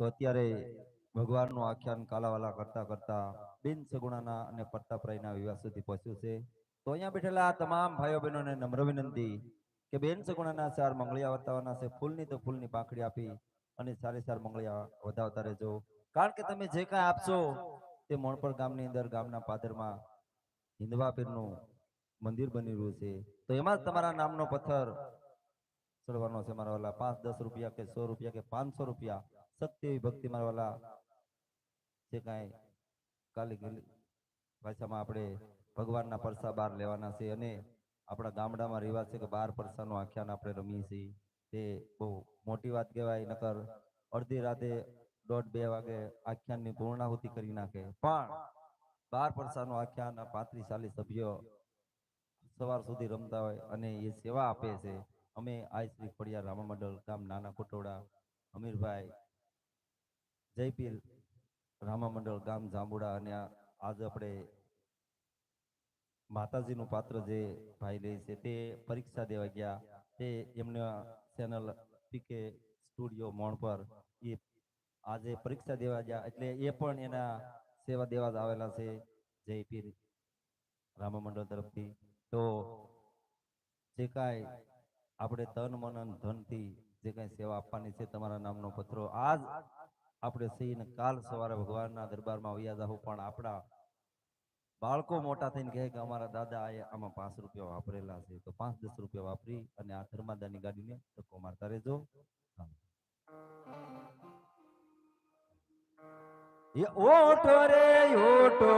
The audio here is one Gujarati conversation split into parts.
તો અત્યારે ભગવાનનું આખ્યાન કાલાવાલા કરતા કરતા બિન સગુણાના અને પ્રતાપરાયના વિવાહ સુધી પહોંચ્યું છે. તો અહીંયા બેઠેલા તમામ ભાઈઓ બહેનોને નમ્ર વિનંતી કે બેન સગુણાના 4 મંગળિયા વર્તાવાના છે. ફૂલની તો ફૂલની પાંખડી આપી અને 4 મંગળિયા વધાવતા રહેજો. કારણ કે તમે જે કાંઈ આપશો તે મોણપર ગામની અંદર ગામના પાદરમાં હિંદવા પીરનું મંદિર બની રહ્યું છે. તો એમાં જ તમારા નામનો પથ્થર ચડવાનો છે મારા વાલા. 5-10 રૂપિયા કે 100 રૂપિયા કે 500 રૂપિયા સત્ય એવી ભક્તિ મારા વાલા જે કાંઈ કાલી ભાષામાં આપણે ભગવાનના પરસા બહાર લેવાના છે. અને આપણા ગામડામાં રિવાજ છે કે 12 પરસાનું આખ્યાન આપણે રમીએ છીએ. તે બહુ મોટી વાત કહેવાય. નકર અડધી રાતે 1:30-2 વાગે આખ્યાનની પૂર્ણાહુતિ કરી નાખે. પણ 12 પરસાનું આખ્યાન 35-40 સભ્યો સવાર સુધી રમતા હોય અને એ સેવા આપે છે. અમે આઈ શ્રી ખોડિયાર રામા મંડળ ગામ નાના કોટોડા અમીરભાઈ જયપીર રામા મંડળ ગામ જાંબુડા અને આજ આપણે માતાજીનું પાત્ર જે ભાઈ લે છે તે પરીક્ષા દેવા ગયા. તે એમના ચેનલ પીકે સ્ટુડિયો મોણ પર એ આજે પરીક્ષા દેવા ગયા એટલે એ પણ એના સેવા દેવા જ આવેલા છે જયપીર રામા મંડળ તરફથી. તો જે કાંઈ આપણે તન મન અને ધનથી જે કાંઈ સેવા આપવાની છે તમારા નામનો પત્રો આજ આપણે સહીને કાલ સવારે ભગવાનના દરબારમાં વૈયા જાહું. પણ આપણા બાળકો મોટા થઈને કહે કે અમારા દાદા આમાં 5 રૂપિયા વાપરેલા છે. તો 5-10 રૂપિયા વાપરી અને આ ધર્માદાની ગાડીને ધક્કો મારતા રહેજો. એ ઓટો રે ઓટો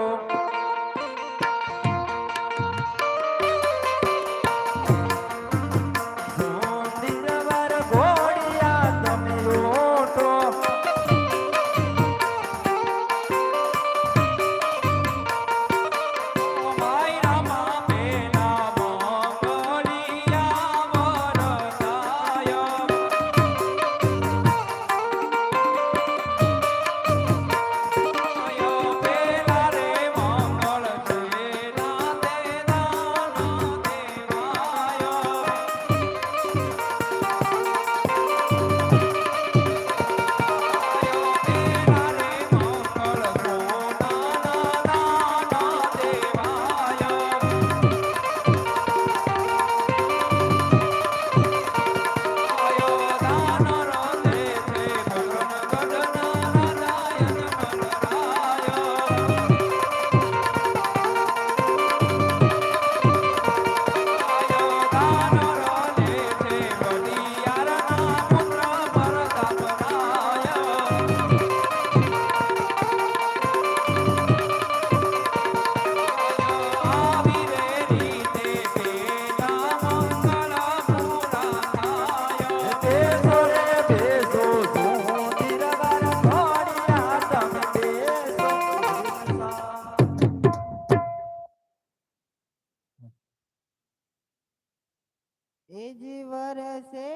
વરસે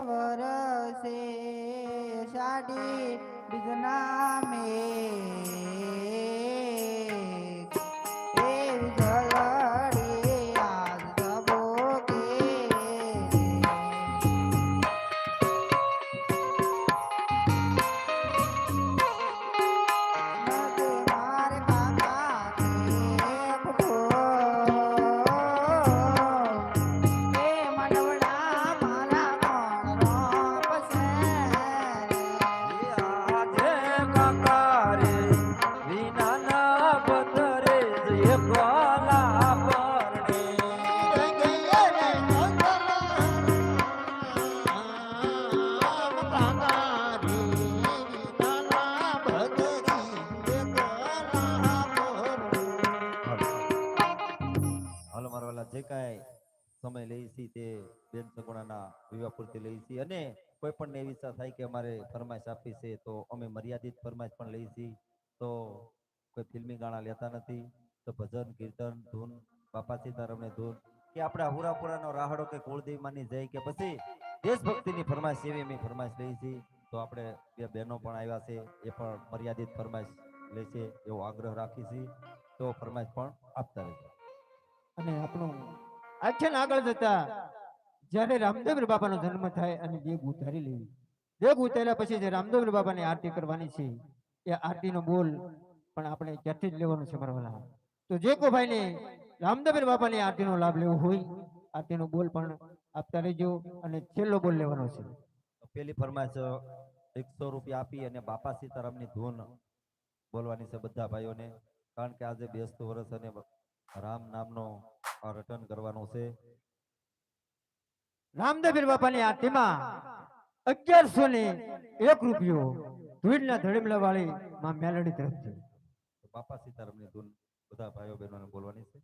વરસે સાડી બીજના મે જે કાંઈ સમય લઈ છીએ તે બેન સગુણાના વિવાહ પૂરતી લઈ છીએ. અને કોઈ પણ એવી ઈચ્છા થાય કે અમારે ફરમાઈશ આપી છે તો અમે મર્યાદિત ફરમાઈશ પણ લઈ છીએ. તો કોઈ ફિલ્મી ગાણા લેતા નથી. તો ભજન કીર્તન ધૂન બાપા સીતારામની ધૂન કે આપણે હુરાપુરાનો રાહડો કે કુળદેવી માની જય કે પછી દેશભક્તિની ફરમાઈશ એવી અમે ફરમાઈશ લઈ છીએ. તો આપણે બે બહેનો પણ આવ્યા છે એ પણ મર્યાદિત ફરમાઈશ લે છે એવો આગ્રહ રાખી છીએ. તો ફરમાઈશ પણ આપતા રહેજો. અને આપણું આખ્યાન આગળ જતા જ્યારે રામદેવ બાપાનો જન્મ થાય અને દેવ ઉધારી લેવી દેગ ઉતાર્યા પછી જે રામદેવ બાબાની આરતી કરવાની છે એ આરતીનો બોલ પણ આપણે ક્યાંથી જ લેવાનો છે મારા વાલા. તો જે કોઈ ભાઈને રામદેવ બાબાની આરતીનો લાભ લેવો હોય આરતીનો બોલ પણ આપતા રહેજો અને છેલ્લો બોલ લેવાનો છે. પેલી ફરમાઈશ 100 રૂપિયા આપી અને બાપા સીતારામની ધૂન બોલવાની છે બધા ભાઈઓને, કારણ કે આજે બેસતું વર્ષ અને રામ નામનો રટન કરવાનું છે. રામદેવ બાપાની આરતીમાં 1101 રૂપિયો ધૂળના ધડમલા વાળી માં મેલડી તરફથી. બાપા સીતારામની ધૂન બધા ભાઈઓ બહેનોને બોલવાની છે.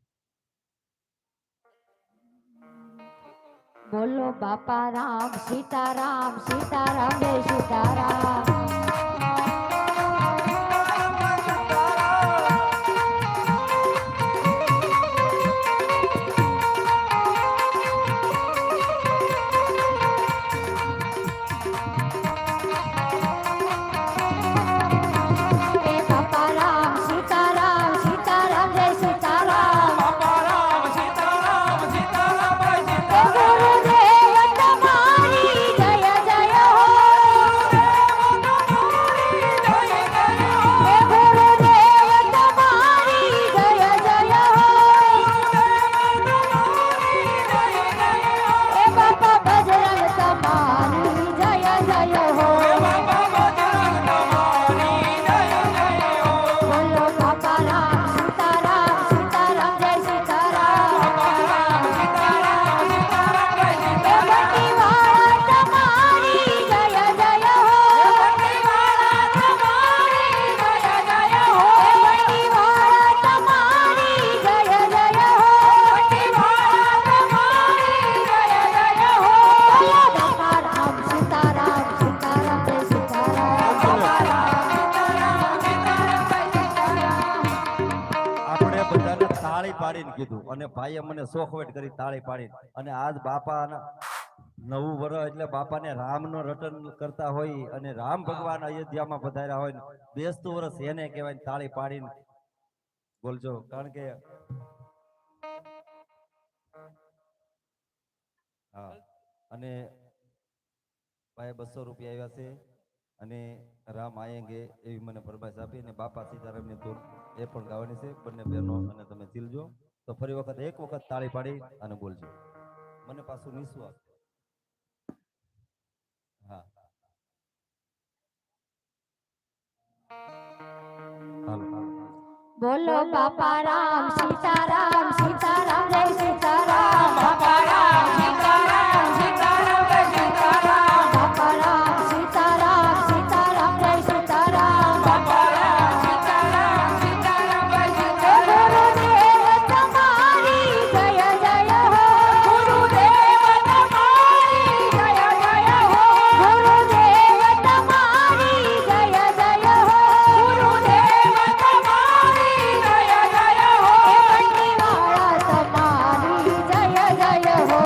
બોલો બાપા રામ સીતારામ સીતારામ જય સીતારામ. પાડીને કીધું અને ભાઈએ મને સોખવટ કરી તાળી પાડી. અને આજ બાપાના નવું વર્ષ એટલે બાપાને રામનો રટન કરતા હોય અને રામ ભગવાન અયોધ્યામાં પધાર્યા હોય, બેસતું વર્ષ એને કહેવાય. તાળી પાડીને બોલજો, કારણ કે હા. અને ભાઈ 200 રૂપિયા આવ્યા છે અને રામ આયેંગે એવી મને ફરમાઈશ આપી અને બાપા સીતારામની ધૂન એ પણ ગાવાની છે. બંને બહેનો અને તમે ચીલજો. તો ફરી વખત એક વખત તાળી પાડી અને બોલજો. મને પાછું નીસું આપજો. હા હાલો. બોલો બાપા રામ સીતારામ સીતારામ જય સીતારામ. બાપા રામ સીતારામ સીતારામ જય સીતારામ. બાપા રામ સીતારામ સીતારામ જય સીતારામ. બાપા રામ સીતારામ સીતારામ જય સીતારામ. ગુરુદેવ તમારી જય જય હો. ગુરુદેવ તમારી જય જય હો. ગુરુદેવ તમારી જય જય હો. ગુરુદેવ તમારી જય જય હો. બંટીવાળા તમારી જય જય હો.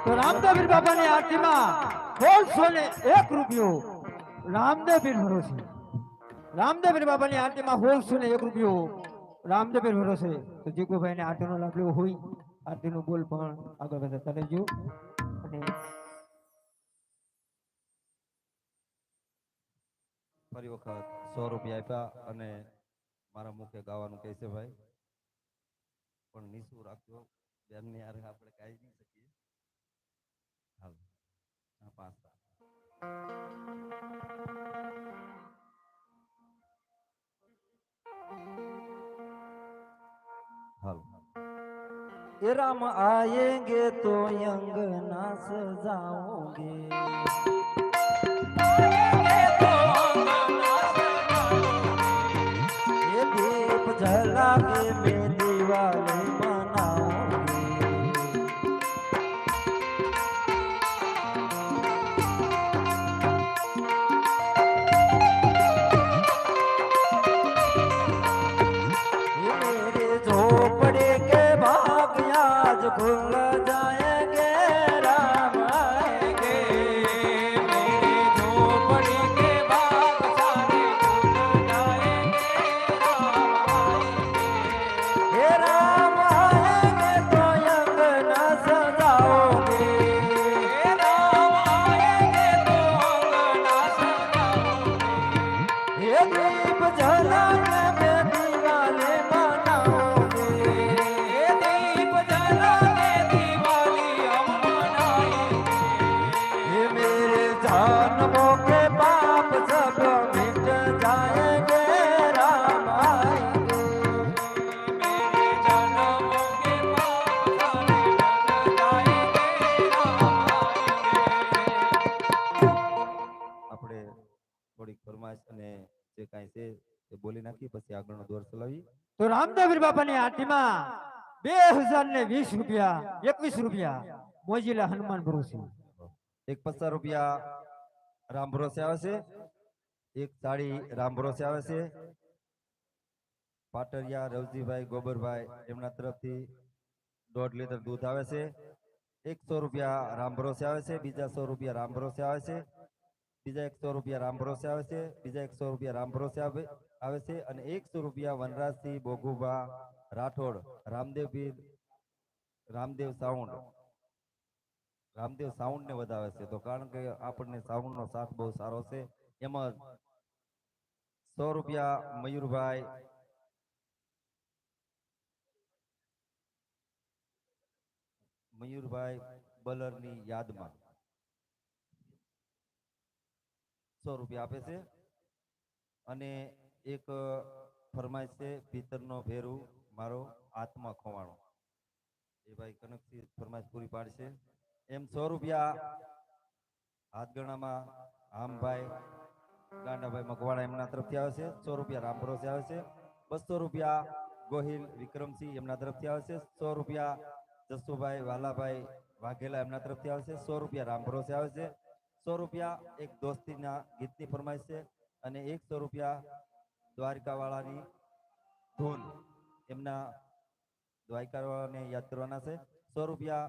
તો રામદેવ બાપાની આરતીમાં 101 રૂપિયો રામદેવ પીર ભરોસે. રામદેવ બાપાની આરતીમાં 101 રૂપિયો રામદેવ પીર ભરોસે. તો જે કોઈ ભાઈને આરતીનો લાભ લેવો હોય આરતીનું બોલ પણ આગળ વધતા રહેજો. અને ફરી વખત 100 રૂપિયા આપ્યા અને મારા મુખે ગાવાનું કહે છે ભાઈ, પણ નીસું રાખ્યો બેનની હારે આપણે કાંઈ નહીં શકીએ. હાલ આ 5 हाल ये राम आएंगे तो अंगना सजाओगे, ये दीप जला के मैं दिवाली मनाऊंगी. ये मेरे झोपड़े के भाग आज खुल जाएंगे, राम आएंगे. मेरे झोपड़े के भाग सारे खुल जाएंगे, राम आएंगे. हे राम आएंगे तो अंगना सजाओगे, हे राम आएंगे तो अंगना सजाओगे. ये दीप जला के मैं दिवाले मनाओगे, ये दीप जला के दिवाली हम मनाएंगे. ये मेरे जन्मों के पाप सब मिट जाएंगे, राम आएंगे. मेरे जन्मों के पाप सारे मिट जाएंगे, राम आएंगे. આપણે થોડીક ફરમાઈશ અને જે કાંઈ છે એ બોલી નાખી પછી આગળનો દોર ચલાવી. તો રામદેવ બાપાની આરતીમાં 2020 રૂપિયા 21 રૂપિયા મોજીલા હનુમાન ભરોસે. એક 50 રૂપિયા રામ ભરોસે આવે છે, એક સાડી રામ ભરોસે આવે છે. પાટરિયા રવજીભાઈ ગોબરભાઈ એમના તરફથી 1.5 લીટર દૂધ આવે છે. 100 રૂપિયા રામ ભરોસે આવે છે, બીજા 100 રૂપિયા રામ ભરોસે આવે છે, બીજા 100 રૂપિયા રામ ભરોસે આવે છે, બીજા 100 રૂપિયા રામ ભરોસે આવે છે અને 100 રૂપિયા વનરાજસિંહ બોગુભા રાઠોડ રામદેવ પીર રામદેવ સાઉન્ડ ને વધાવે છે. તો કારણ કે આપણને સાઉન્ડ નો સાથ બહુ સારો છે. એમાં 100 રૂપિયા મયુરભાઈ બલરની યાદમાં 100 રૂપિયા આપે છે. અને એક ફરમાઈશ છે, ભીતરનો ભેરુ મારો આત્મા ખોવાણો, એ ભાઈ કનકસિંહ ફરમાઈશ પૂરી પાડશે. એમ 100 રૂપિયા હાથગણામાં આમભાઈ ગાંડાભાઈ મકવાણા એમના તરફથી આવે છે. 100 રૂપિયા રામ ભરોસે આવે છે. 200 રૂપિયા ગોહિલ વિક્રમસિંહ એમના તરફથી આવે છે. 100 રૂપિયા જસુભાઈ વાલાભાઈ વાઘેલા એમના તરફથી આવે છે. 100 રૂપિયા રામ ભરોસે આવે છે. 100 રૂપિયા એક દોસ્તીના ગીતની ફરમાઈશ છે અને 100 રૂપિયા દ્વારકાવાળાની ધૂન એમના દ્વારકાવાળાને યાદ કરવાના છે. 100 રૂપિયા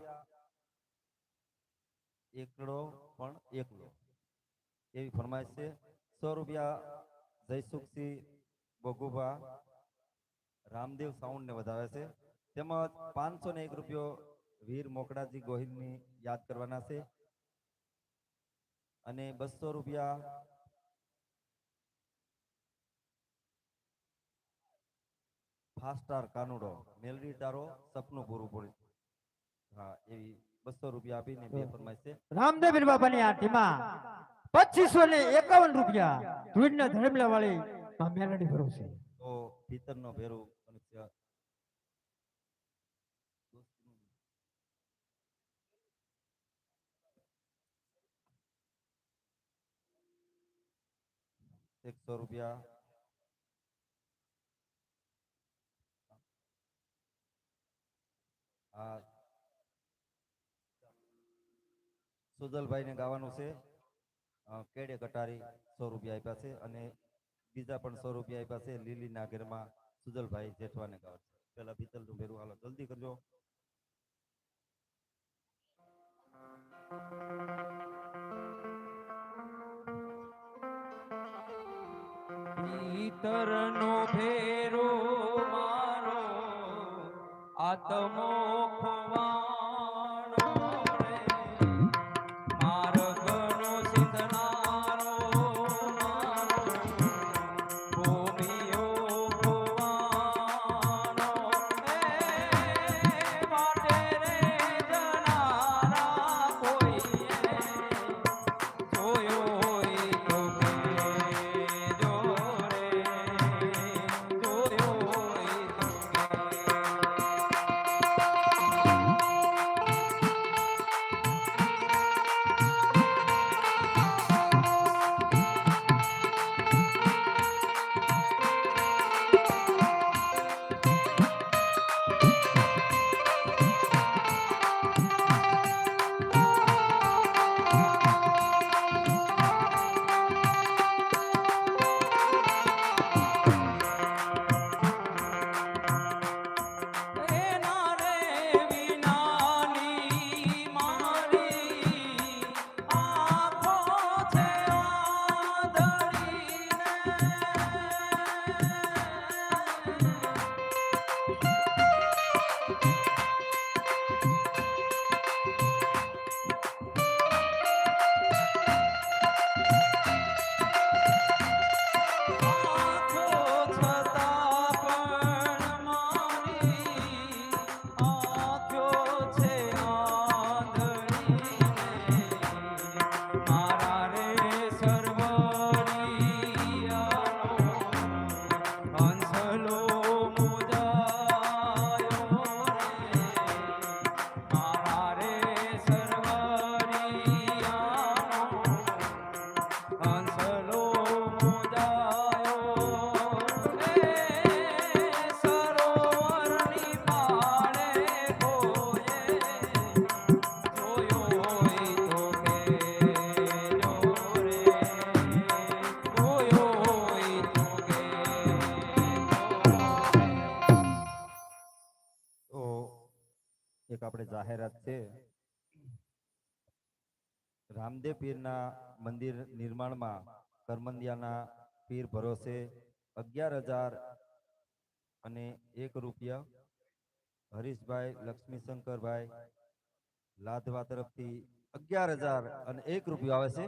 એકડો પણ એકલો એવી ફરમાઈશ છે. 100 રૂપિયા જયસુખસિંહ બગુભા રામદેવ સાઉન્ડ ને વધાવે છે. તેમજ 501 રૂપિયો વીર મોકડાજી ગોહિલની યાદ કરવાના છે અને 200 રૂપિયા ફાસ્ટાર કાનુડો મેલડી તારો સપનું પૂરું પડ્યું. હા, એવી 200 રૂપિયા આપીને બે ફરમાઈશ છે. રામદેવ બાપાની આરતીમાં 2551 રૂપિયા ધૂળના ધર્મલા વાળી માં મેલડી ભરોસે. તો ભીતરનો ભેરું ₹100 રૂપિયા આ સુજલભાઈ ને ગાવાનું છે. કેડે કટારી 100 રૂપિયા આપ્યા છે અને બીજા પણ 100 રૂપિયા આપ્યા છે. લીલી નાગરમાં સુજલભાઈ જેઠવાને ગાવે છે. પેલા ભીતરનું ભેરું હાલો જલ્દી કરજો. ઈતરનો ફેરો મારો આત્મો ખોવાણો રે માર્ગનો સિંધનારો મારો ભૂમિયો ખોવાણો માટે રે જનારા કોઈએ જોયો હોય તો કહેજો રે જોયો હોય તો એના રે વિનાની મારી આંખો છે આંધળીને આંખો છતાં પણ મારી આંખો છે આંધળીને મારા રે સરવરિયાનો હંસલો મુજાયો રે મારા રે સરવરિયાનો હંસલો મુજાયો રે સરોવરની પાળે કોઈએ જોયો હોય તો કહેજો રે જોયો હોય તો કહેજો. તો એક આપણે જાહેરાત છે રામદેવ પીરના મંદિર નિર્માણમાં કરમંદિયાના પીર ભરોસે 11,000 અને 1 રૂપિયા હરીશભાઈ લક્ષ્મીશંકરભાઈ લાધવા તરફથી 11,000 અને 1 રૂપિયો આવે છે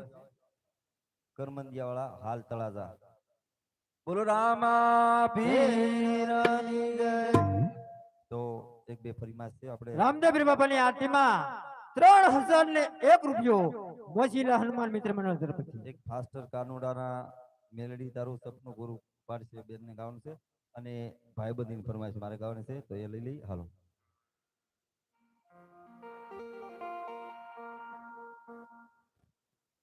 કરમંદિયા વાળા હાલ તળાજા. બોલો રામા પીરની જય. તો એક બે ફરીમાસ છે આપણે રામદેવ બાપાની આરતીમાં 3,001 રૂપિયો મોજીલા હનુમાન મિત્ર મંડળ તરફથી. એક ફાસ્ટર કાનુડાના મેલડી તારું સપનું ગુરુ પાડશે બેનને ગાવાનું છે અને ભાઈબંધીની ફરમાઈશ મારે ગાવાની છે તો એ લઈ લઈ હાલો.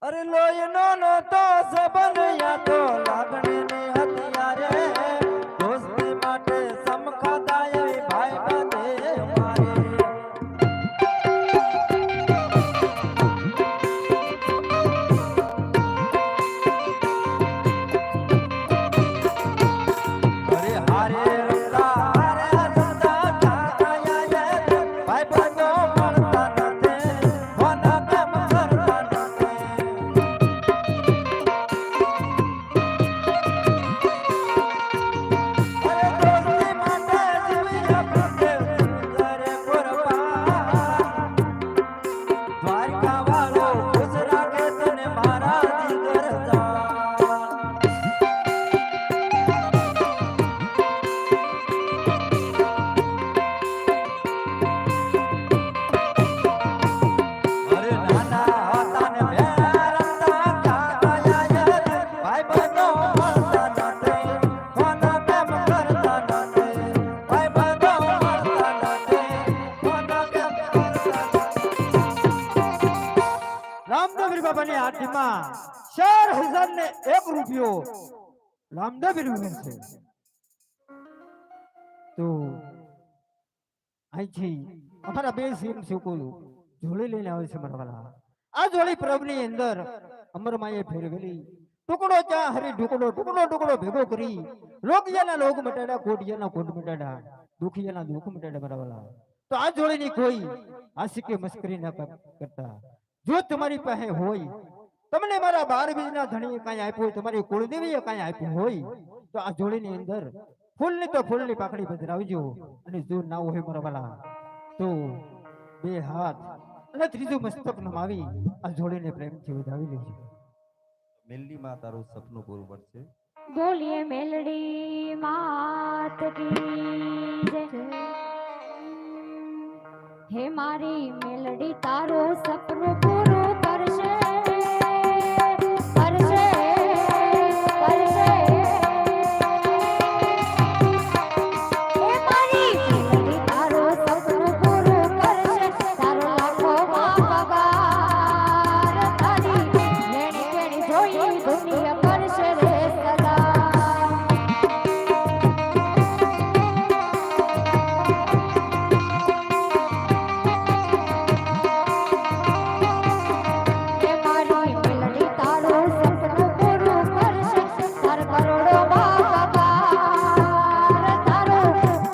અરે લોહીનો નહોતો સંબંધ યા તો લાગણીની હથિયારે દોસ્તી માટે સમખાતા એવી ભાઈબંધી મારી. અરે હારે રમતા હારે રમતા કાયા ભાઈબંધો મળતા નથી કોના કેમ કરતા નથી. રામદેવ બાપાની આરતીમાં 4,001 રૂપિયો રામદેવ છે. તો અહીંથી અમારા બે સીમ સેવકો જોડી લઈને આવે છે મારા વાલા. આ જોડી પ્રભુની અંદર અમરમાએ ફેરવેલી ટુકડો ચા હરી ટુકડો ભેગો કરી લોકિયાના લોક મટાડ્યા, કોટિયાના કોટ મટાડ્યા, દુખિયાના દુઃખ મટાડ્યા મારા વાલા. તો આ જોડીની કોઈ આશિકે મસ્કરી ના કરતા. જો તમારી પાસે હોય તમને મારા 12 બીજના ધણીએ કાંઈ આપ્યું હોય, તમારી કુળદેવીએ કાંઈ આપ્યું હોય તો આ જોડીની અંદર ફૂલની તો ફૂલની પાકડી પધરાવજો. અને જો ના હોય મારા વાલા તો 2 હાથ અને ત્રીજું મસ્તક નમાવી આ જોડીને પ્રેમથી વધાવી લેજો. મેલડીમાં તારું સપનું પૂરું પડશે. બોલીએ મેલડી માત કી જય. હે મારી મેલડી તારું સપનું પૂરું કરશે કરશે કરશે. હે મારી મેલડી તારું સપનું પૂરું કરશે. તારો લાખોમાં પગાર તારી લેણી કેણી જોઈ દુનિયા કરશે રે સદા. હે મારી મેલડી તારું સપનું પૂરું કરશે. તાર કરોડોમાં પગાર તારો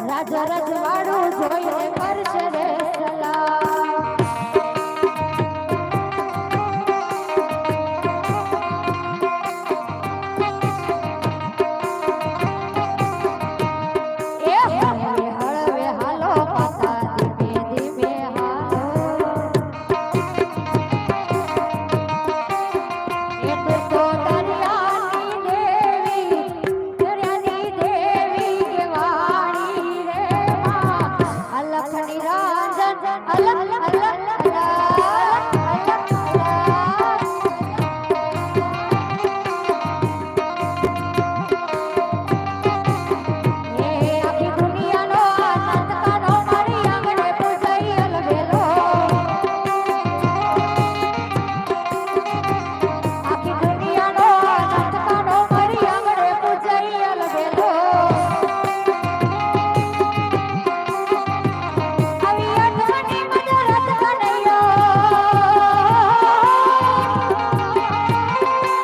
રાજા રજવાડું જોઈને કરશે રે સલામ. એ હળવે હળવે હાલો પાછા ધીમે ધીમે હાલો. એ તો દરિયાની દેવી કેવાણી રે માં. અલખની રાંઝન અલખ અલખ અલખ અલખ અલખ. એ આખી દુનિયાનો આનંદ કાનો મારી આંગણે પૂજાઈ અલવેલો. આખી દુનિયાનો આનંદ કાનો મારી આંગણે પૂજાઈ અલવેલો. આવી અઠવાણી મદરત કનૈયો.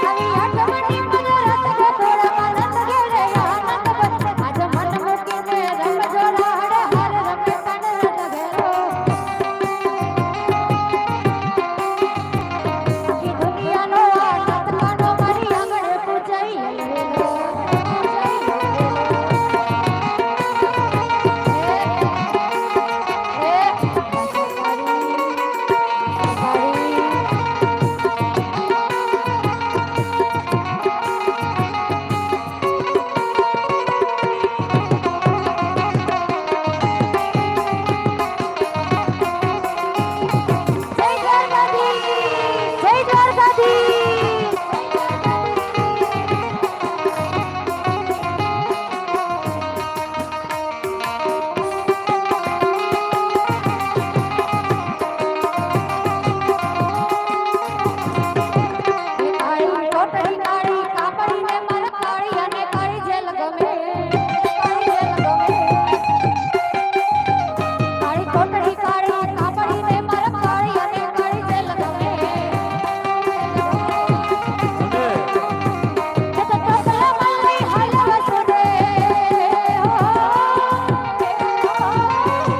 આવી અઠવાણી મદરત ગોકુળમાં નંદ ઘેરે આનંદ બનશે. આજ મન મૂકીને રમજો રાહડે હાર રમે કણ રંગ ઘેરો. આખી દુનિયાનો આનંદ કાનો મારી આંગણે પૂજાઈ અલવેલો. જય દ્વારકાધીશ જય દ્વારકાધીશ. કાળી કોટડી કાળી કાપડીને મર કાળી અને કાળી જેલ ગમે. કાળી જેલ ગમે. કાળી કોટડી કાળી કાપડીને મર કાળી અને કાળી જેલ ગમે. એ તો ટોપલા મલ્લી હલવા સુને.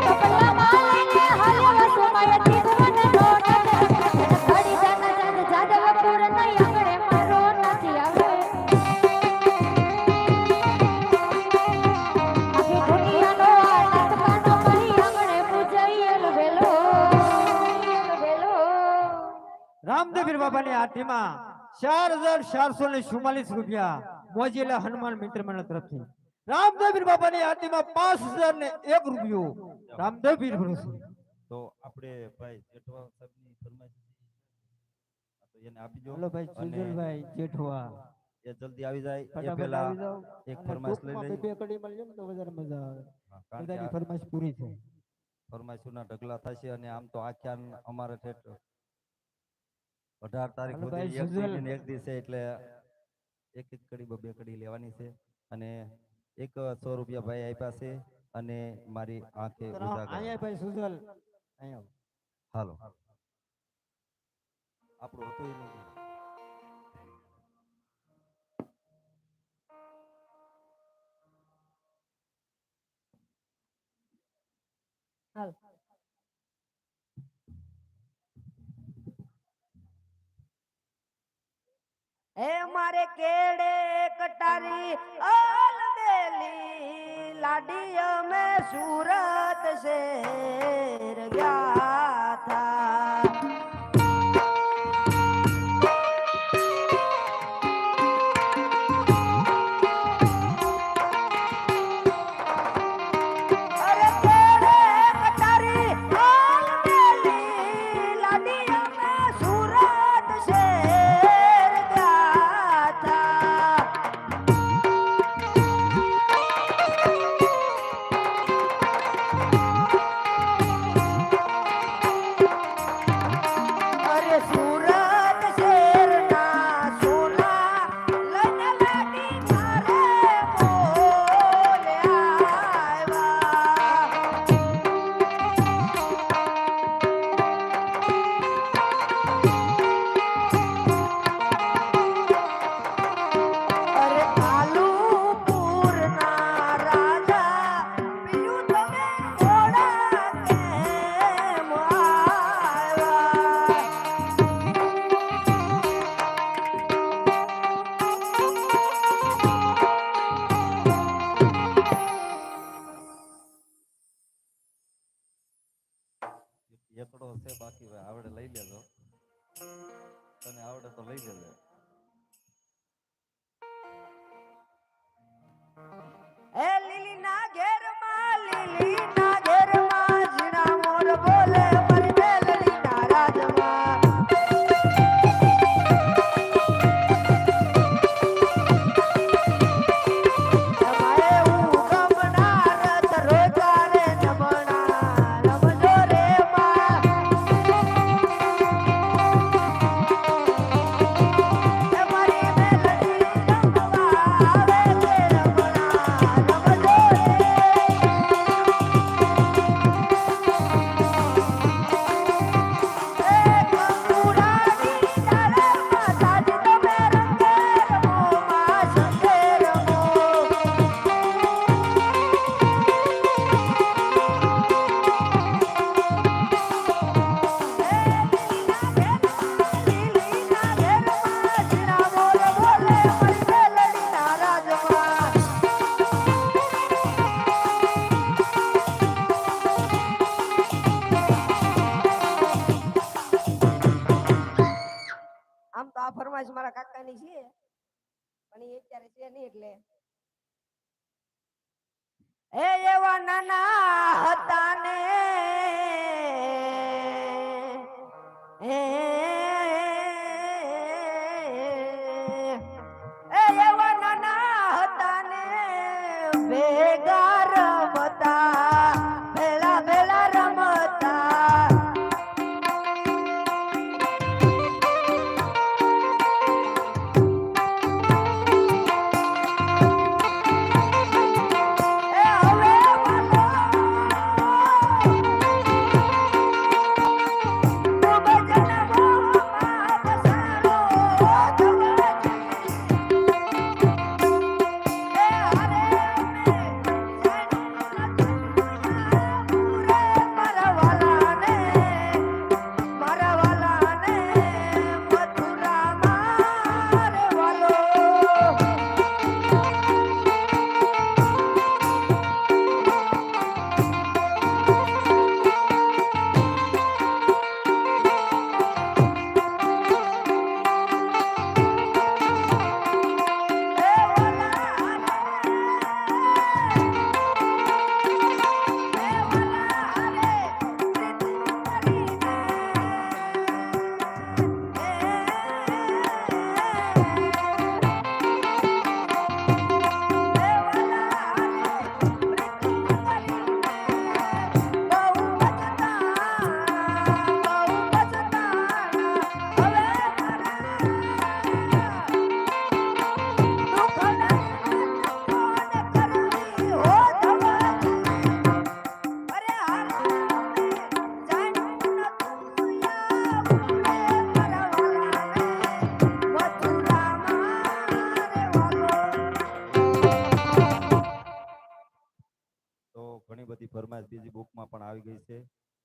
ટોપલા મલ્લીને હલવા સુમાય તીગવન નોટ. ઘડી જન જન જાદવપુર નહીં આંગણે મારો નથી આવે. આખી દુનિયાનો આનંદ કાનો મારી આંગણે પૂજાઈ અલવેલો. રામદેવીર બાબાની આરતીમાં 4444 રૂપિયા મોજીલા હનુમાન મિત્ર મંડળ તરફથી. રામદેવીર બાબાની આરતીમાં 5001 રૂપિયો રામદેવીર ભરોસે. તો આપણે ભાઈ જેઠવા સાહેબની ફરમાઈશ તો એને આપી દો. બોલો ભાઈ અને સુજલભાઈ જેઠવા એ જલ્દી આવી જાય એ ફટાફટ પહેલા આવી જાઓ. એક અને ફરમાઈશ લઈ ટૂંકમાં લઈ. બે કડી મળી જાય ને તો વધારે મજા આવે. હા, કારણ કે બધાની આ ફરમાઈશ પૂરી થાય. ફરમાઈશોના ઢગલા થશે અને આમ તો આખ્યાન અમારે ઠેઠ 18 તારીખ હાલો સુધી ભાઈ એક સુજલ. દીને એક દિવસે એટલે એક એક કડી બે કડી લેવાની છે. અને એક 100 રૂપિયા ભાઈ આપ્યા છે અને મારી આંખે ઉજાગર. અહીંયા ભાઈ સુજલ અહીંયા હાલો આપણું હતું એ નથી. હાલ હે મારે કેડે કટારી આલ દેલી લાડી અમે સુરત શેર ગયા થા અરે કેડે કટારી આલ દેલી લાડી અમે સુરત શેર ગયા થા અરે સુરત શેરના સોના લઈને લાડી મારે બોલે આવ્યા અરે કાલુપુરના રાજા પીયું તમે ઘોડા કેમ આવ્યા એકડો છે બાકી હવે આવડે લઈ લેજો તને આવડે તો લઈ લેજે એ લીલીના ઘેરમાં લીલીના ઘેરમાં ઝીણા મોર બોલે મારી મેલડીના રાજમાં અમારે ઉગમના રથ રોજારે નમણા રમજો રે માં એ મારી મેલડી રમવા આવે છે રમણા રમજો રે આમ તો આ ફરમાઈશ મારા કાકાની છે પણ એ અત્યારે છે નહીં એટલે એ એવા નાના હતા ને એ એવા નાના હતા ને ભેગા રમતા ભેળા ભેળા રમતા એ હવે વાલો ખૂબ જન્મોમાં પસારો થવાથી એ હરે અમે જાણ્યું નથી પૂરે મારા વાલાને મથુરામાં રે વાલો તો ઘણી બધી ફરમાઈશ બીજી બુકમાં પણ આવી ગઈ છે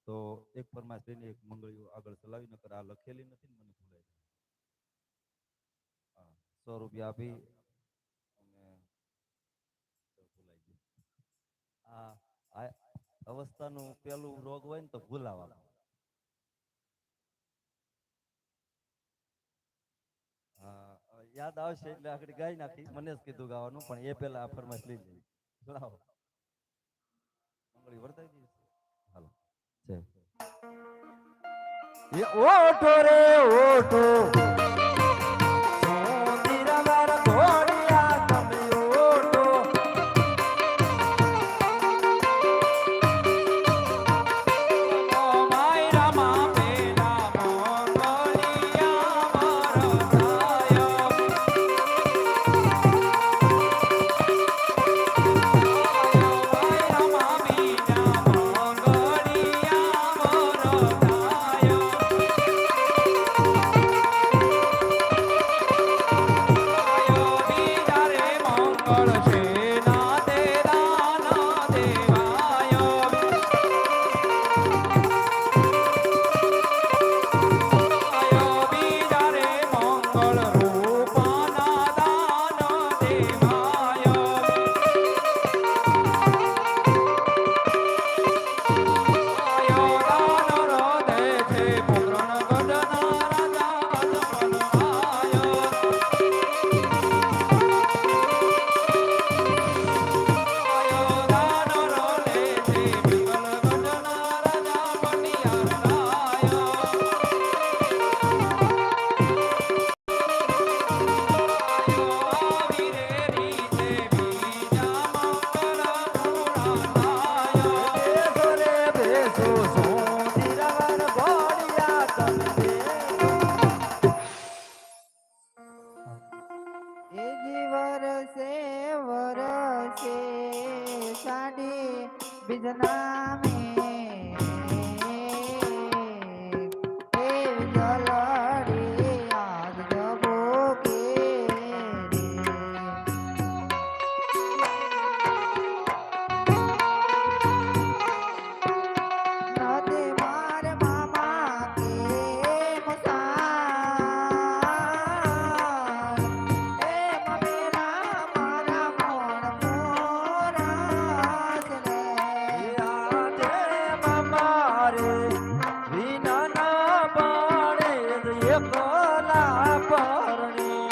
તો એક ફરમાઈશ લઈને એક મંગળીઓ આગળ ચલાવી નકર આ લખેલી નથી ને મને ભૂલાઈ જાય. હા રૂપિયા આપી અને ભૂલાઈ ગયું. આ અવસ્થાનું પેલું રોગ હોય ને તો ભૂલાવા. હા યાદ આવશે એટલે આખડી ગાઈ નાખી. મને જ કીધું ગાવાનું, પણ એ પેલા આ ફરમાઈશ લઈ લઈ. લાવો મંગળી વર્તાઈ ગઈ છે. હાલો છે એ ઓઠો રે ઓઠો સોંદીરવર ઘોડિયા તમે ઓઠો ઓ માયરા માં પેલા મોંગલિયા વરસાયો માયરા માં બીજા મોંગલિયા વરસાયો એ જી વરસે વરસે સાડી બીજના મે એ જલડી આજ જબો કે રે નદી મારે મામા કે મસાર એ મમેરા મારા મોણ મોરાસ રે મારે વિના પાણે એકલા પરણી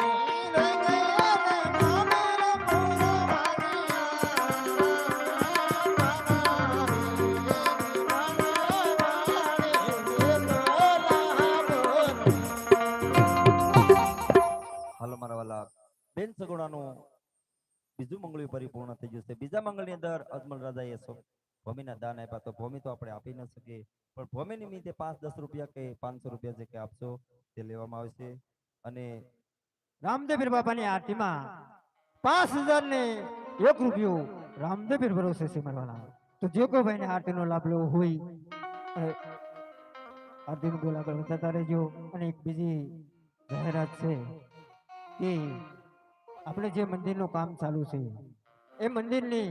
હાલો મારા વાલા બેન સગુણાનું બીજું મંગળ્યું પરિપૂર્ણ થઈ ગયું છે. બીજા મંગળની અંદર અજમલ રાજાએ ભૂમિના દાન આપ્યા. તો ભૂમિ તો આપણે આપી ન શકીએ, પણ ભૂમિ નિમિત્તે 5-10 રૂપિયા કે 500 રૂપિયા જે કે આપશો તે લેવામાં આવશે. અને રામદેવીર બાપાની આરતીમાં 5000 ને 1 રૂપિયો રામદેવીર ભરોસે છે મારવાના. તો જે કોઈ ભાઈને આરતીનો લાભ લેવો હોય આરતીનું બોલ આગળ વધારતા રહેજો. અને એક બીજી જાહેરાત છે કે આપણે જે મંદિરનું કામ ચાલુ છે એ મંદિરની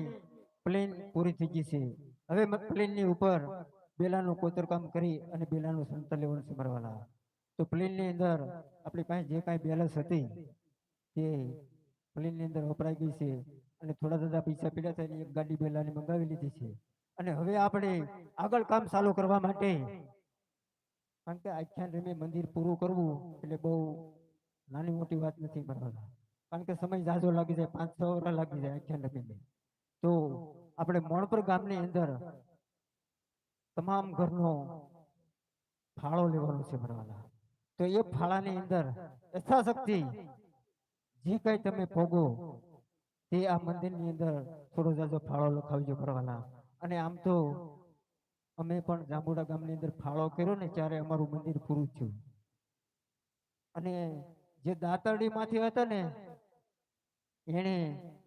પ્લેન પૂરી થઈ ગઈ છે. હવે પ્લેનની ઉપર બેલાનું કોતરકામ કરી અને બેલાનું સંતર લેવાનું છે મારવાના. તો પ્લેનની અંદર આપણી પાસે જે કાંઈ બેલેન્સ હતી તે પ્લેનની અંદર વપરાઈ ગઈ છે. અને થોડા દાદા પૈસા પીડા થઈને એક ગાડી બેલાની મંગાવી લીધી છે. અને હવે આપણે આગળ કામ ચાલુ કરવા માટે, કારણ કે આખ્યાન રમે મંદિર પૂરું કરવું એટલે બહુ નાની મોટી વાત નથી કરવાના. કારણ કે સમય ઝાઝો લાગી જાય, 5-6 વર્ષ લાગી જાય આખ્યાન રમીને. તો આપણે મોણપર ગામની અંદર તમામ ઘરનો ફાળો લેવાનો છે ભરવાના. તો એ ફાળાની અંદર યથાશક્તિ જે કઈ તમે ભોગો તે આ મંદિરની અંદર થોડો જાજો ફાળો લખાવજો ભરવાના. અને આમ તો અમે પણ જાંબુડા ગામની અંદર ફાળો કર્યો ને ત્યારે અમારું મંદિર પૂરું થયું. અને જે દાતરડીમાંથી હતા ને એને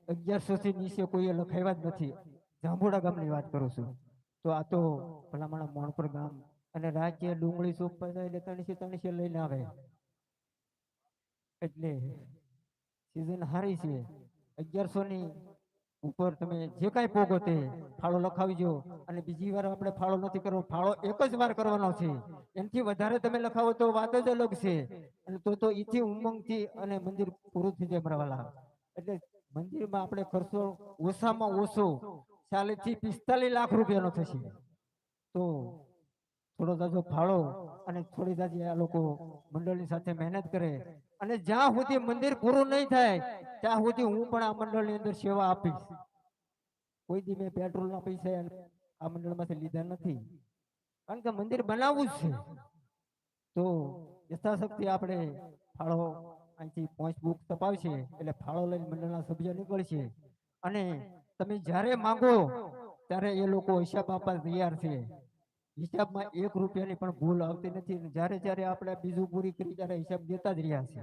1100 થી નીચે કોઈએ લખાવ્યા જ નથી. જાંબુડા ગામની વાત કરું છું. તો આ તો ભલામણા મોણપર ગામ અને રાજ્ય ડુંગળી સોંપવા જાય એટલે 300 લઈને આવે. એટલે સિઝન હારી છે. 1100 ની ઉપર તમે જે કાંઈ પોગો તે ફાળો લખાવીજો. અને બીજી વાર આપણે ફાળો નથી કરવો, ફાળો એક જ વાર કરવાનો છે. એનાથી વધારે તમે લખાવો તો વાત જ અલગ છે. અને તો ઈથી ઉમંગથી અને મંદિર પૂરું થઈ જાય મારા વાલા. એટલે મંદિરમાં આપણે ખર્ચો ઓછામાં ઓછો 40 થી 45 લાખ રૂપિયાનો થશે. તો થોડો જાજો ફાળો અને થોડી જાજી આ લોકો મંડળની સાથે મહેનત કરે. અને જ્યાં સુધી મંદિર પૂરું નહીં થાય ત્યાં સુધી હું પણ આ મંડળની અંદર સેવા આપીશ. કોઈ દી મેં પેટ્રોલના પૈસા આ મંડળમાંથી લીધા નથી, કારણ કે મંદિર બનાવવું જ છે. તો યથાશક્તિ આપણે ફાળો અહીંથી 5 બુક તપાવશે એટલે ફાળો લઈને મંડળના સભ્ય નીકળશે. અને તમે જ્યારે માંગો ત્યારે એ લોકો હિસાબ આપવા તૈયાર છે. હિસાબમાં 1 રૂપિયાની પણ ભૂલ આવતી નથી. જ્યારે જ્યારે આપણે બીજું પૂરી કરી ત્યારે હિસાબ દેતા જ રહ્યા છે.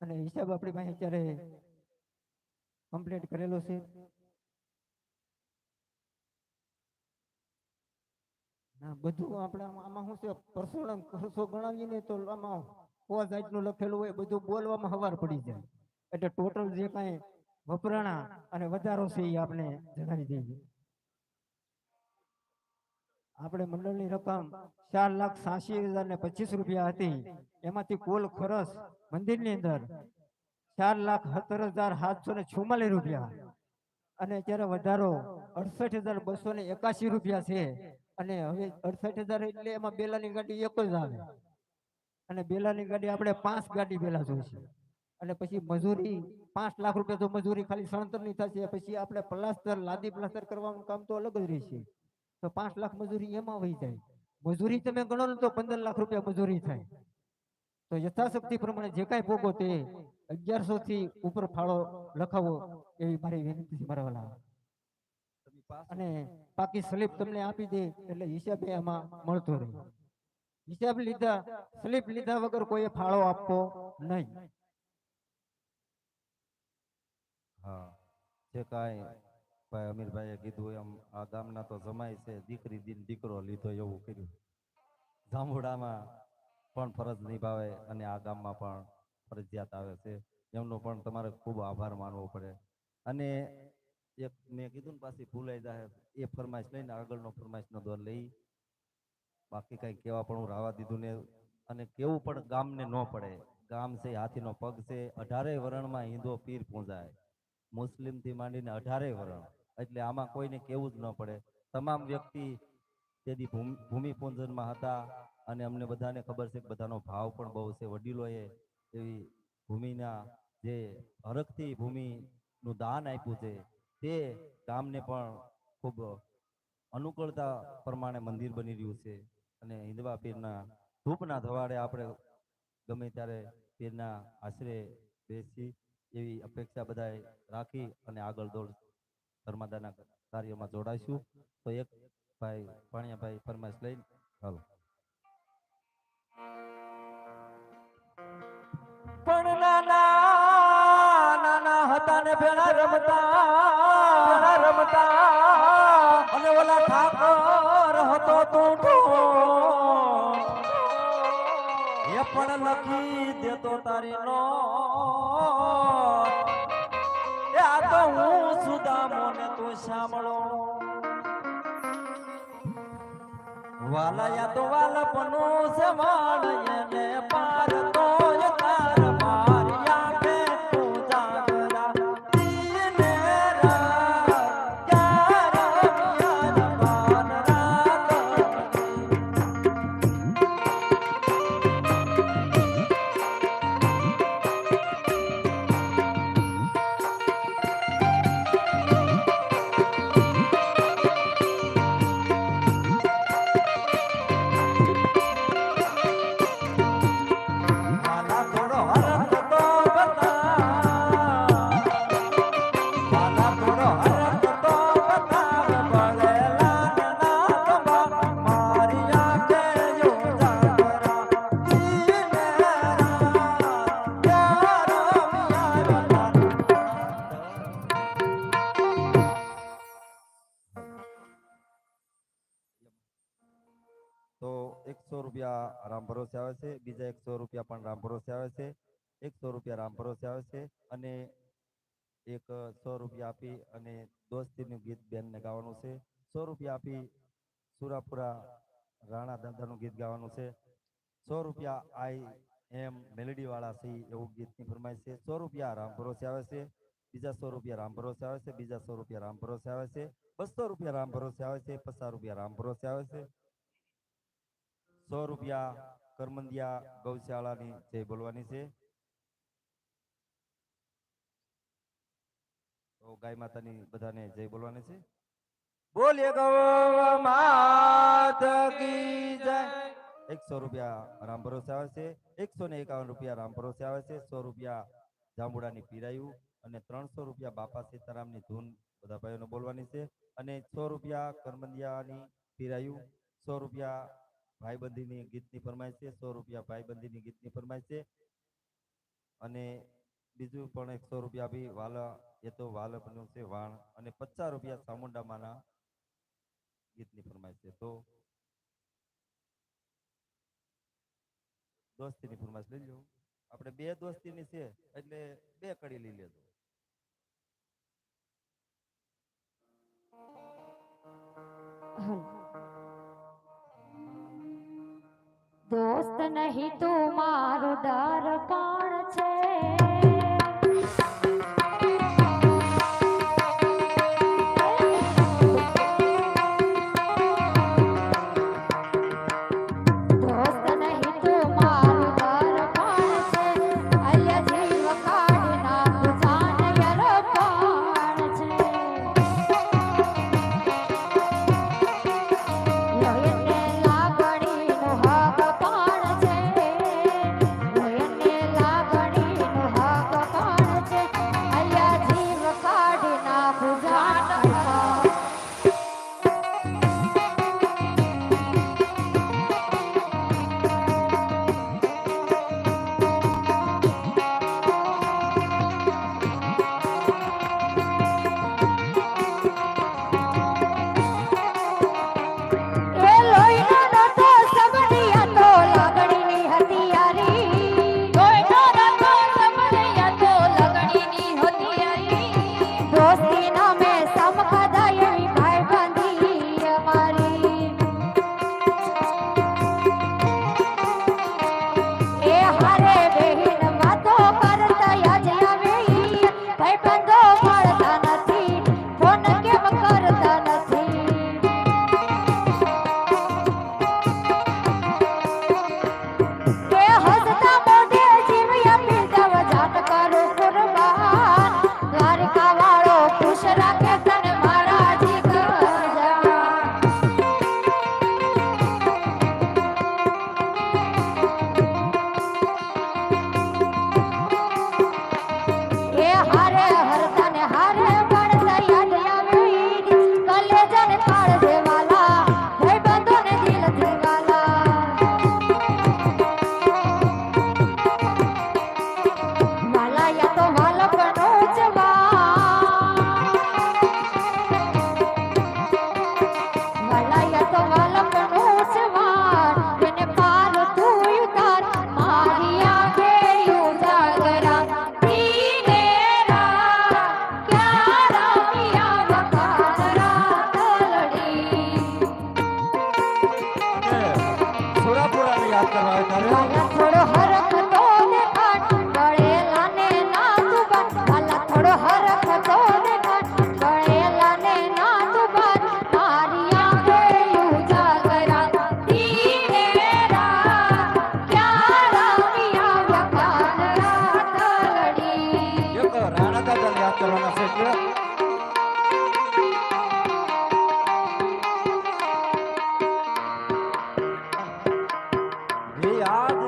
અને હિસાબ આપણી પાસે અત્યારે કમ્પ્લીટ કરેલો છે. બધું આપણે આમાં શું છે, પરસોણમ ખર્ચો ગણાવીએ ને તો આમાં 100 જાતનું લખેલું હોય, બધું બોલવામાં હવાર પડી જાય. એટલે ટોટલ જે કાંઈ વપરાણા અને વધારો છે એ આપણે જણાવી દઈએ. આપણે મંડળની રકમ 4,86,025 રૂપિયા હતી. એમાંથી કુલ ખર્ચ મંદિરની અંદર 4,17,744 રૂપિયા. અને અત્યારે વધારો 68,281 રૂપિયા છે. અને હવે 68,000 એટલે એમાં બેલાની ગાડી એક જ આવે. અને બેલાની ગાડી આપણે 5 ગાડી બેલા જોઈશે. અને પછી મજૂરી 5 લાખ રૂપિયા તો મજૂરી ખાલી સણતરની થશે. પછી આપણે પ્લાસ્ટર લાદી પ્લાસ્ટર કરવાનું કામ તો અલગ જ રહેશે. તો 5 લાખ મજૂરી એમાં વહી જાય. મજૂરી તમે ગણો ને તો 15 લાખ રૂપિયા મજૂરી થાય. તો યથાશક્તિ પ્રમાણે જે કાંઈ ભોગો તે 1100 થી ઉપર ફાળો લખાવો એવી મારી વિનંતી છે મારા વાલા. અને બાકી સ્લીપ તમને આપી દે એટલે હિસાબે આમાં મળતો રહે. હિસાબ લીધા સ્લીપ લીધા વગર કોઈ ફાળો આપવો નહીં. હા, જે કાંઈ ભાઈ અમીરભાઈએ કીધું એમ આ ગામના તો જમાય છે, દીકરી દીન દીકરો લીધો એવું કર્યું. જાંબુડામાં પણ ફરજ નિભાવે અને આ ગામમાં પણ ફરજિયાત આવે છે. એમનો પણ તમારે ખૂબ આભાર માનવો પડે. અને એક મેં કીધું ને પાછી ભૂલાઈ જાય એ ફરમાઈશ લઈને આગળનો ફરમાઈશનો દોર લઈ. બાકી કંઈ કહેવા પણ હું રાવા દીધું ને. અને કેવું પણ ગામને ન પડે. ગામ છે હાથીનો પગ છે. 18 વરણમાં હિન્દો પીર પૂંજાય, મુસ્લિમથી માંડીને 18 વરણ. એટલે આમાં કોઈને કેવું જ ન પડે. તમામ વ્યક્તિ તેથી ભૂમિપૂજનમાં હતા. અને અમને બધાને ખબર છે કે બધાનો ભાવ પણ બહુ છે. વડીલોએ એવી ભૂમિના જે હરખથી ભૂમિનું દાન આપ્યું છે તે ગામને પણ ખૂબ અનુકૂળતા પ્રમાણે મંદિર બની રહ્યું છે. અને હિન્દવા પીરના ધૂપના ધવાડે આપણે ગમે ત્યારે પીરના આશરે બેસી એવી અપેક્ષા બધાએ રાખી અને આગળ દોડ ધર્માદાના કાર્યમાં જોડાઈશું. તો એક ભાઈ પાણીયાભાઈ ફરમાઈશ લઈને ચાલો. પણ નાના નાના હતા ને ભેળા રમતા અને ઓલા ઠાકર હતો તું એ પણ લખી દેતો તારી નો એ આ તો હું સુદામો ને તું સાંભળો વાલા તો વાલપનું છે વાળ એને પાર તો તાર મારી આંખે તું જાગરા દીને રાત ક્યાર યાર બાન રાત વાલા થોડો હરખ તો બતા વાલા થોડો હરખ તો બતા બળેલા ના તમા મારી આંખે જો જાગરા દીને રાત યાર યાર તો 100 રૂપિયા રામ ભરોસે આવે છે. બીજા 100 રૂપિયા પણ રામ ભરોસે આવે છે. 100 રૂપિયા રામ ભરોસે આવે છે. અને એક 100 રૂપિયા આપી અને દોસ્તીનું ગીત બેનને ગાવાનું છે. 100 રૂપિયા આપી સુરાપુરા રાણા દાદાનું ગીત ગાવાનું છે. 100 રૂપિયા આઈ એમ મેલેડી વાળા છે એવું ગીતની ફરમાઈશ છે. 100 રૂપિયા રામ ભરોસે આવે છે. બીજા 100 રૂપિયા રામ ભરોસે આવે છે. બીજા 100 રૂપિયા રામ ભરોસે આવે છે. 200 રૂપિયા રામ ભરોસે આવે છે. 50 રૂપિયા રામ ભરોસે આવે છે. 100 રૂપિયા કરમંદિયા ગૌશાળાની જય બોલવાની છે. તો ગાય માતાની બધાને જય બોલવાની છે. બોલીએ ગૌ માત કી જય. 100 રૂપિયા રામ ભરોસે આવે છે. 151 રૂપિયા રામ ભરોસે આવે છે. 100 રૂપિયા જાંબુડાની પીરાયું અને 300 રૂપિયા બાપા સીતારામની ધૂન બધા ભાઈઓને બોલવાની છે. અને 100 રૂપિયા કરમંદિયાની પીરાયું, 100 રૂપિયા ભાઈબંધીની ગીતની ફરમાઈશ છે. 100 રૂપિયા ભાઈબંધીની ગીતની ફરમાઈશ છે. અને બીજું પણ 100 રૂપિયા બી વાલા એ તો વાલપનું છે વાણ અને 50 રૂપિયા ચામુંડામાના ગીતની ફરમાઈશ છે. તો દોસ્તીની ફરમાઈશ લઈ લો. આપણે 2 દોસ્તીની છે એટલે 2 કડી લઈ લેજો. દોસ્ત નહીં તું મારું દર્પણ છે. દોસ્ત નહીં તું મારું દર્પણ છે. અલ્યા જીવ કાઢી નાખું જાન યરપણ છે. લોહીને લાગણીનું હક પણ છે. લોહીને લાગણીનું હક પણ છે. અલ્યા જીવ કાઢી નાખું જાન એ લોહીનો નતો સમજ્યા તો લાગણીની હથિયારી. લોહીનો નતો સમજ્યા તો લાગણીની હથિયારી. દોસ્તી નામે સમખદા એવી ભાઈબંધી અમારી. એ હારે બેહીન વાતો કરતા યાદ આવે. ભાઈબંધો મળતા નથી, ફોન કેમ કરતા નથી. એ હસતા મોઢે જીવ આપી દવ જાત કરું કુરબાન. દ્વારકા વાળો ખુશ રાખે તને મારા જીગર જાન. એ હારે હરતા ને હારે મળતા યાદ આવે. કલેજાને કાળજે વાલા, ભાઈબંધોને દિલથી વાલા. વાલા યા તો વાલપનો જવાન. વાલા યા તો વાલપનો જવાન. એને પાર તું ઉતાર મારી આંખે ઉજાગરા. દીને રાત ક્યાં રમ્યા વખાણ રાતલડી. સુરાપુરાને યાદ કરવા આવે ત્યારે વાલા થોડો હરખતો દેખાડ, ગળેલાને ના તું બાંધ. વાલા થોડો હરખતો દેખાડ, ગળેલાને ના તું બાંધ. મારી આંખે ઉજાગરા. દીને રાત ક્યાં રમ્યા વખાણ રાતલડી. એક રાણા દાદાને યાદ કરવાના છે એટલે એ યાદ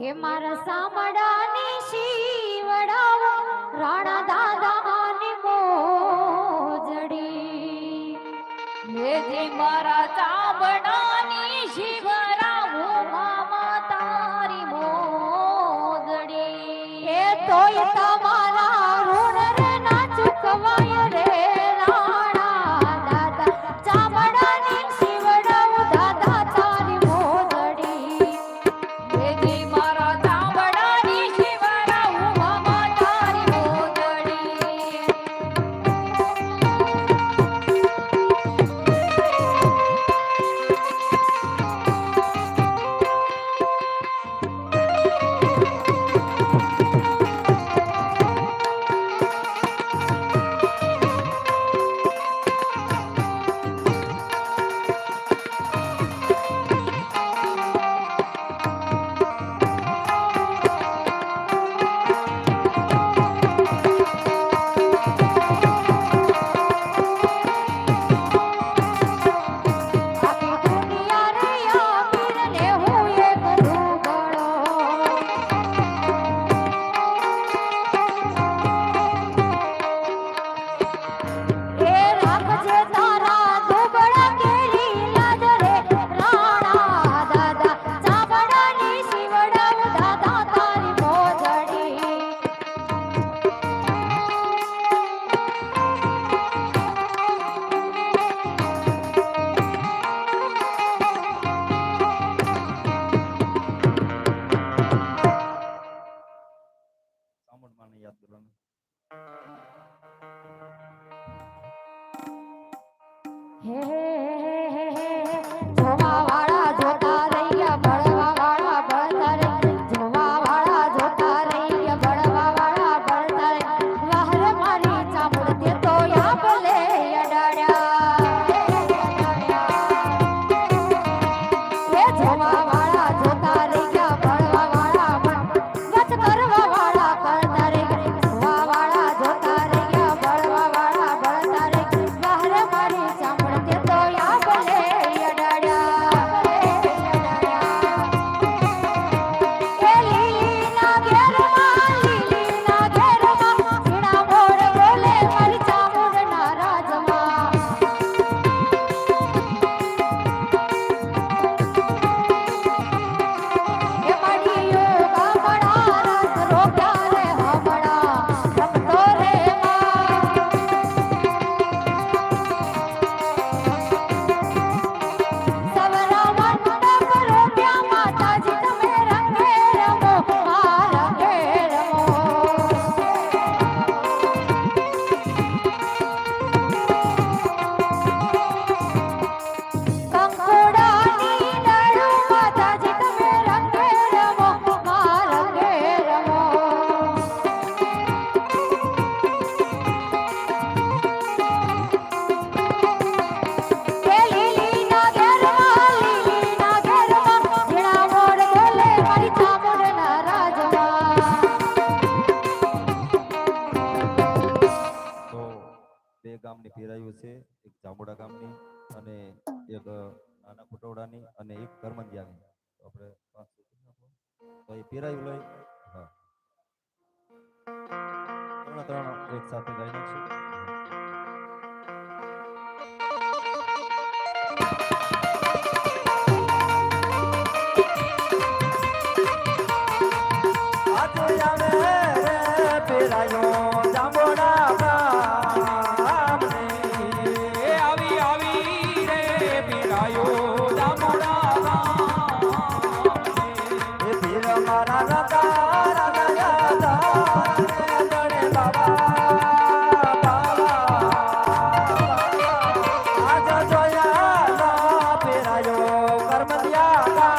એ મારા સામડાની શીવડાવો રાણા દાદાની મોજડી. મેજી મારા ચામડાની શીવડાવો મામા તારી મોજડી. એ છે, એક જાંબુડા ગામની અને એક નાના ખોટવડાની અને એક કરમંદિયાની. તો આપણે 5 સુધી નાખો. તો એ પીરાયું લઈ હા ત્રણ એક સાથે ગાઈ નાખશું. આજે આવે રે પીરાયો જાંબુડા ગામને. આવી આવી રે પીરાયો જાંબુડા ગામને. એ પીર મારા નતા રાજા દણે બાબા આજ જોયા પીરાયો કરમદિયા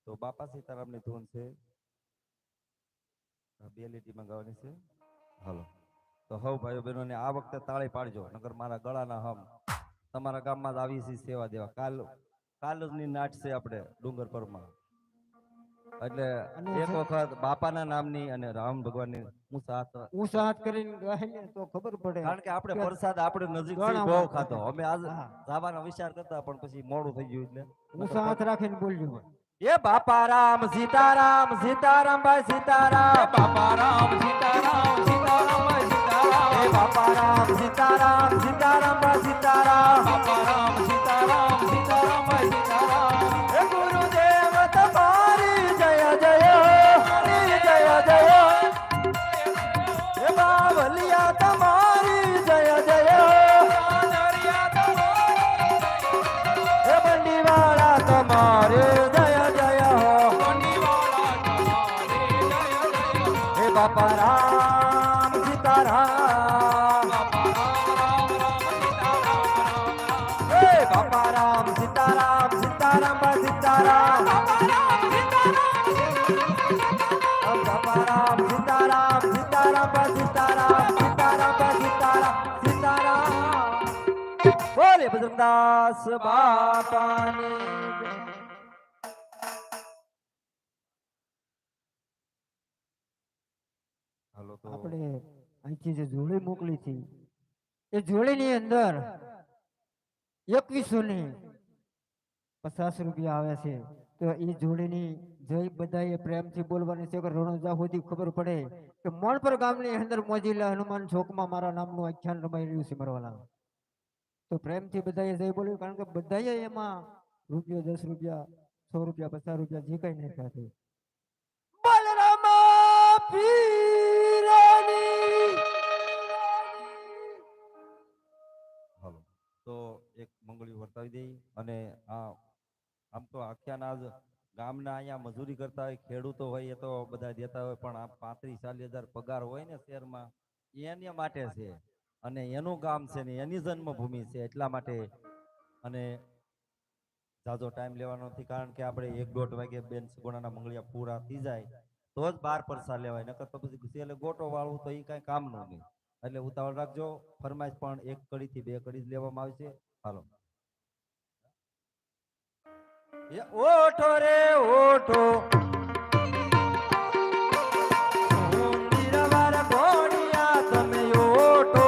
તો બાપા સીતારામની ધૂન છે. આ 2 લીટીમાં ગાવાની છે. હાલો તો હવ ભાઈઓ બહેનોને આ વખતે તાળી પાડજો, નકર મારા ગળાના હમ. તમારા ગામમાં જ આવી છે સેવા દેવા. કાલની નાટ છે આપણે ડુંગર પરમાં. એટલે એક વખત બાપાના નામની અને રામ ભગવાનની ઊંચા હાથ કરીને ગાય ને તો ખબર પડે. કારણ કે આપણે પ્રસાદ આપણે નજીક બહુ ખાતો. અમે આજ જવાનો વિચાર કરતા પણ પછી મોડું થઈ ગયું એટલે ઊંચા હાથ રાખીને બોલજો. એ બાપા રામ સીતારામ સીતારામ ભાઈ સીતારામ. બાપા રામ સીતારામ સીતારામ ભાઈ સીતારામ. એ બાપા રામ સીતારામ સીતારામ ભાઈ સીતારામ. બાપા રામ સીતારામ સીતારામ ભાઈ સીતારામ. એ ગુરુદેવ તમારી જય જય જય જય. એ બાવલિયા તમારી જય જય. એ બંડીવાળા તમારે બાપા રામ સીતારામ. હે બાપા રામ સીતારામ સીતારામ સીતારામ. બાપા રામ સીતારામ સીતારામ સીતારામ સીતારામ સીતારામ સીતારામ. બોલે બજરંગદાસ બાપાની. આપણે અહીંથી જે જોડી મોકલી હતી એ જોડીની અંદર 2150 રૂપિયા આવે છે. તો એ જોડીની જય બધાએ પ્રેમથી બોલવાની છે કે રણોજા સુધી ખબર પડે કે મણપર ગામની અંદર મોજીલા હનુમાન ચોકમાં મારા નામનું આખ્યાન રમાઈ રહ્યું છે મારવાલા. તો પ્રેમથી બધાએ જય બોલ્યું, કારણ કે બધાએ એમાં રૂપિયો 10 રૂપિયા 100 રૂપિયા 50 રૂપિયા જે કઈ નાખ્યા છે. બલરામા પીરાની. હાલો તો એક મંગળિયું વર્તાવી દઈ. અને આમ તો આખ્યાના જ ગામના અહીંયા મજૂરી કરતા હોય ખેડૂતો હોય એ તો બધા દેતા હોય, પણ આ 35-40 હજાર પગાર હોય ને શહેરમાં એને માટે છે. અને એનું ગામ છે ને એની જન્મભૂમિ છે એટલા માટે. અને જાજો ટાઈમ લેવાનો નથી કારણ કે આપણે 1-1.5 વાગે બેન સગુણાના મંગળિયા પૂરા થઈ જાય તો જ 12 પરસા લેવાય, નકર તો પછી છેલ્લે ગોટો વાળવું તો એ કાંઈ કામનું નહીં. એટલે ઉતાવળ રાખજો. ફરમાઈશ પણ 1 કડીથી 2 કડી જ લેવામાં આવશે. હાલો. એ ઓઠો રે ઓઠો સુંદરવાર ઘોડિયા તમે ઓઠો.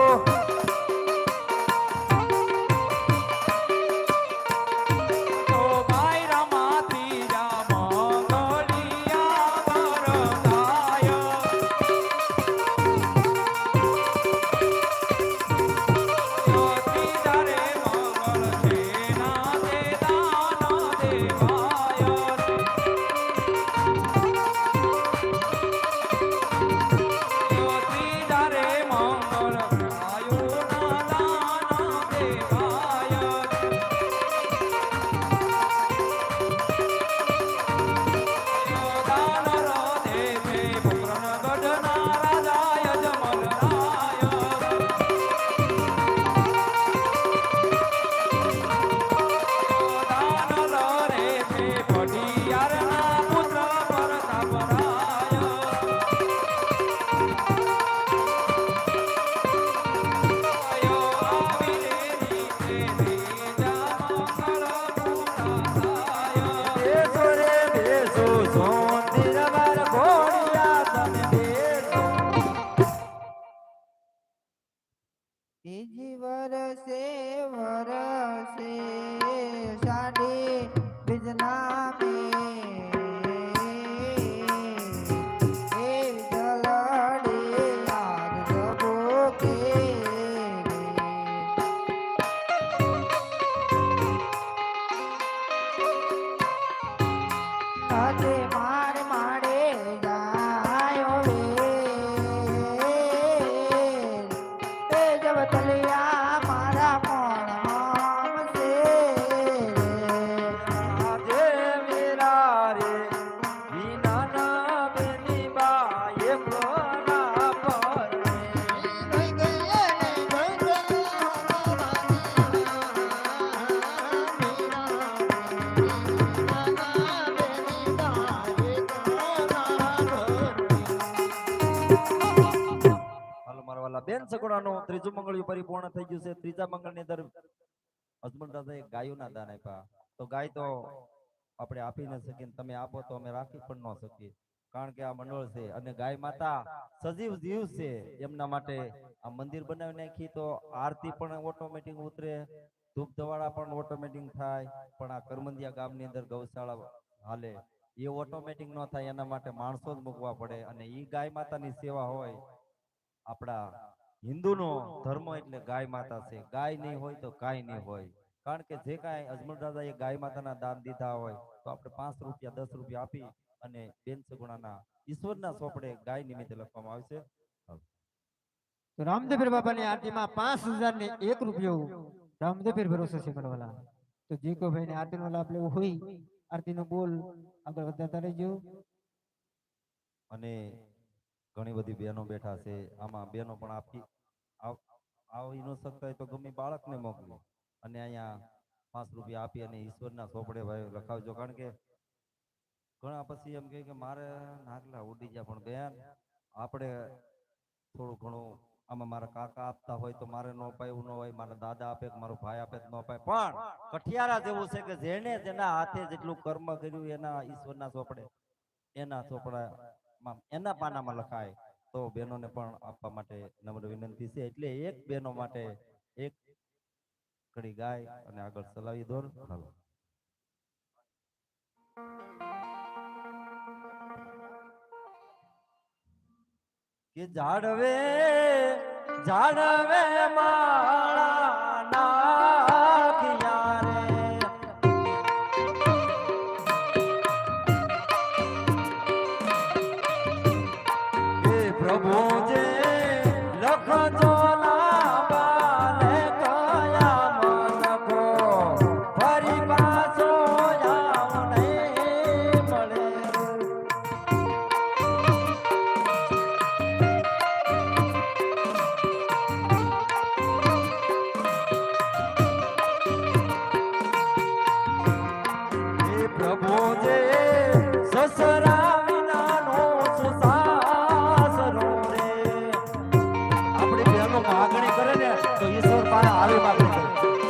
તો ભાઈ રામાથી જા મંગળિયા વરદાય. યોથી તારે મંગળ છે ના દે દાન દેવાય. યોથી તારે મંગળ આયુ ના દાન દેવાય. બેસો રે બેસો સુંદરવાર ઘોડિયા તમે બેસો. ત્રીજી વરસે વરસે સાડી બીજના મે એ જલડી આગ જબોકે આજે માર માડે જાયો રે એ જવતલિયા મારા મોણ છે આજે મેરા રે વિનાના બેની બા એકલો ના પરણે. હાલો મારા વાલા બેન સગુણાનું ત્રીજું મંગળિયું પરિપૂર્ણ થઈ ગયું છે. ત્રીજા મંગળની અંદર હસબન્ડ દાદાએ ગાયોના દાન આપ્યા. તો ગાય તો આપણે આપી ન શકીએ ને તમે આપો તો અમે રાખી પણ ન શકીએ કારણ કે આ મંડળ છે અને ગાય માતા સજીવ જીવ છે. એમના માટે આ મંદિર બનાવી નાખી તો આરતી પણ ઓટોમેટિક ઉતરે, ધૂપ ધવાડા પણ ઓટોમેટિક થાય. પણ આ કરમંદિયા ગામની અંદર ગૌશાળા હાલે એ ઓટોમેટિક ન થાય એના માટે માણસો જ મૂકવા પડે. અને ઈ ગાય માતાની સેવા હોય. આપણા હિન્દુનો ધર્મ એટલે ગાય માતા છે. ગાય નહીં હોય તો કાંઈ નહીં હોય. કારણ કે જે કાંઈ અજમલ દાદાએ ગાય માતાના દાન દીધા હોય તો આપણે 5 રૂપિયા 10 રૂપિયા આપી અને બેન સગુણાના ઈશ્વરના ચોપડે ગાય નિમિત્તે લખવામાં આવશે. તો રામદેવપીર બાપાની આરતીમાં 5000 ને 1 રૂપિયો રામદેવપીર ભરોસે છે કરવાલા. તો જે કોઈ ભાઈને આરતીનો લાભ લેવો હોય આરતીનો બોલ આગળ વધારતા રહેજો. અને ઘણી બધી બહેનો બેઠા છે. આમાં બહેનો પણ આવી ન શકતા હોય તો ગમે બાળકને મોકલી અને અહીંયા 5 રૂપિયા આપી અને ઈશ્વરના ચોપડે ભાઈ લખાવજો. કારણ કે ઘણા પછી એમ કહે કે મારે નાગલા ઉડી ગયા, પણ બેન આપણે થોડું ઘણું આમાં મારા કાકા આપતા હોય તો મારે ન અપાય એવું ન હોય, મારા દાદા આપે કે મારો ભાઈ આપે ન અપાય. પણ કઠિયારા જેવું છે કે જેને જેના હાથે જેટલું કર્મ કર્યું એના ઈશ્વરના ચોપડે એના ચોપડા એના પાનામાં લખાય. તો બહેનોને પણ આપવા માટે નમ્ર વિનંતી છે. એટલે એક બહેનો માટે એક કડી ગાય અને આગળ ચલાવી દો. હાલો. કે જાડવે જાડવે માળા નાખ્યા રે હે પ્રભુ જે લખજો લાંબાને કયા મનકો ફરી પાછો આવ નહીં મળે. દશરા